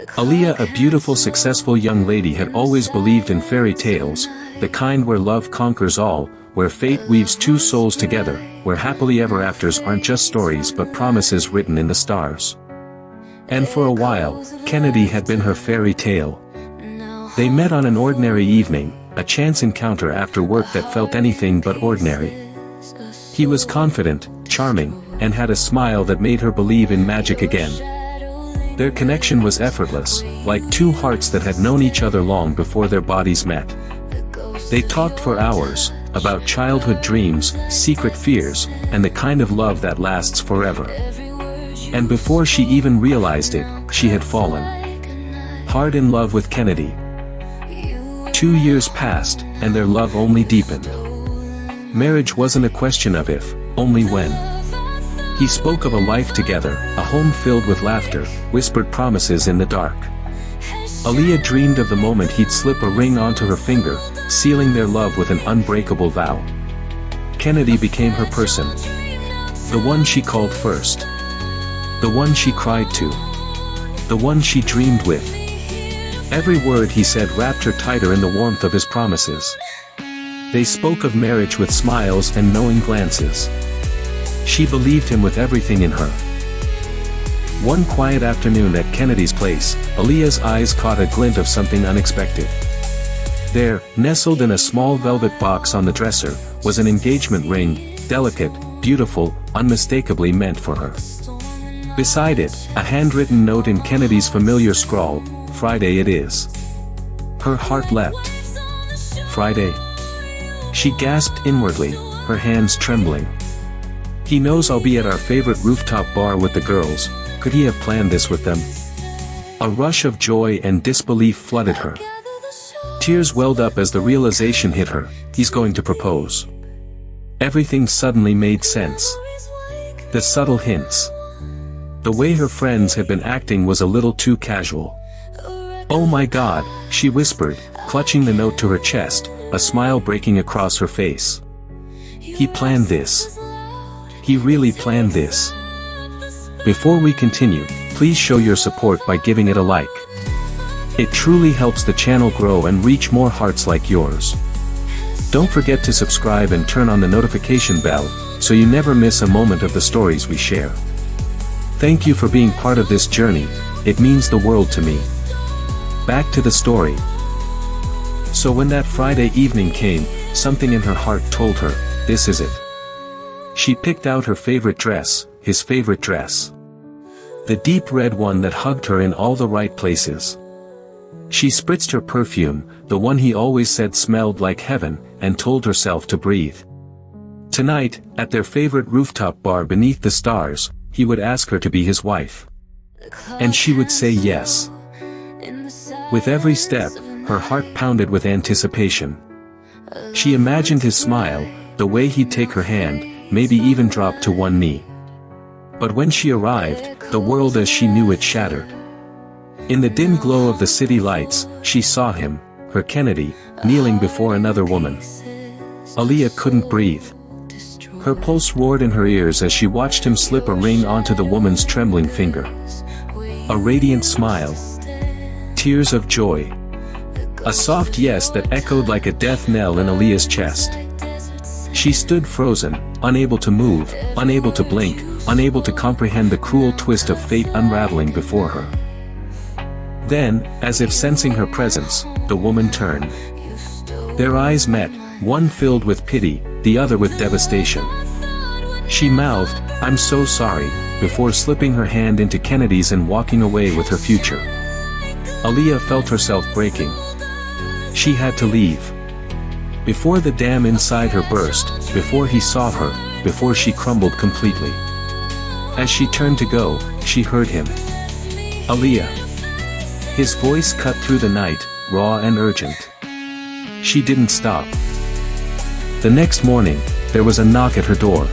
Aaliyah, a beautiful, successful young lady, had always believed in fairy tales, the kind where love conquers all, where fate weaves two souls together, where happily ever afters aren't just stories but promises written in the stars. And for a while, Kennedy had been her fairy tale. They met on an ordinary evening, a chance encounter after work that felt anything but ordinary. He was confident, charming, and had a smile that made her believe in magic again. Their connection was effortless, like two hearts that had known each other long before their bodies met. They talked for hours, about childhood dreams, secret fears, and the kind of love that lasts forever. And before she even realized it, she had fallen hard in love with Kennedy. 2 years passed, and their love only deepened. Marriage wasn't a question of if, only when. He spoke of a life together, a home filled with laughter, whispered promises in the dark. Aaliyah dreamed of the moment he'd slip a ring onto her finger, sealing their love with an unbreakable vow. Kennedy became her person. The one she called first. The one she cried to. The one she dreamed with. Every word he said wrapped her tighter in the warmth of his promises. They spoke of marriage with smiles and knowing glances. She believed him with everything in her. One quiet afternoon at Kennedy's place, Aaliyah's eyes caught a glint of something unexpected. There, nestled in a small velvet box on the dresser, was an engagement ring, delicate, beautiful, unmistakably meant for her. Beside it, a handwritten note in Kennedy's familiar scrawl, "Friday it is." Her heart leapt. Friday? She gasped inwardly, her hands trembling. He knows I'll be at our favorite rooftop bar with the girls. Could he have planned this with them? A rush of joy and disbelief flooded her. Tears welled up as the realization hit her, he's going to propose. Everything suddenly made sense. The subtle hints. The way her friends had been acting was a little too casual. "Oh my God," she whispered, clutching the note to her chest, a smile breaking across her face. He planned this. He really planned this. Before we continue, please show your support by giving it a like. It truly helps the channel grow and reach more hearts like yours. Don't forget to subscribe and turn on the notification bell, so you never miss a moment of the stories we share. Thank you for being part of this journey, it means the world to me. Back to the story. So when that Friday evening came, something in her heart told her, this is it. She picked out her favorite dress, his favorite dress. The deep red one that hugged her in all the right places. She spritzed her perfume, the one he always said smelled like heaven, and told herself to breathe. Tonight, at their favorite rooftop bar beneath the stars, he would ask her to be his wife. And she would say yes. With every step, her heart pounded with anticipation. She imagined his smile, the way he'd take her hand, maybe even drop to one knee. But when she arrived, the world as she knew it shattered. In the dim glow of the city lights, she saw him, her Kennedy, kneeling before another woman. Aaliyah couldn't breathe. Her pulse roared in her ears as she watched him slip a ring onto the woman's trembling finger. A radiant smile. Tears of joy. A soft yes that echoed like a death knell in Aaliyah's chest. She stood frozen, unable to move, unable to blink, unable to comprehend the cruel twist of fate unraveling before her. Then, as if sensing her presence, the woman turned. Their eyes met, one filled with pity, the other with devastation. She mouthed, "I'm so sorry," before slipping her hand into Kennedy's and walking away with her future. Aaliyah felt herself breaking. She had to leave. Before the dam inside her burst, before he saw her, before she crumbled completely. As she turned to go, she heard him. "Aaliyah." His voice cut through the night, raw and urgent. She didn't stop. The next morning, there was a knock at her door.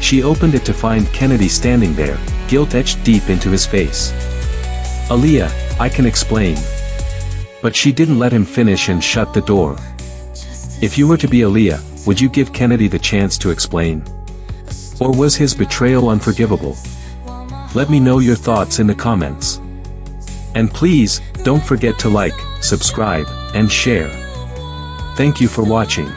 She opened it to find Kennedy standing there, guilt etched deep into his face. "Aaliyah, I can explain." But she didn't let him finish and shut the door. "If you were to be Aaliyah, would you give Kennedy the chance to explain? Or was his betrayal unforgivable? Let me know your thoughts in the comments." And please, don't forget to like, subscribe, and share. Thank you for watching.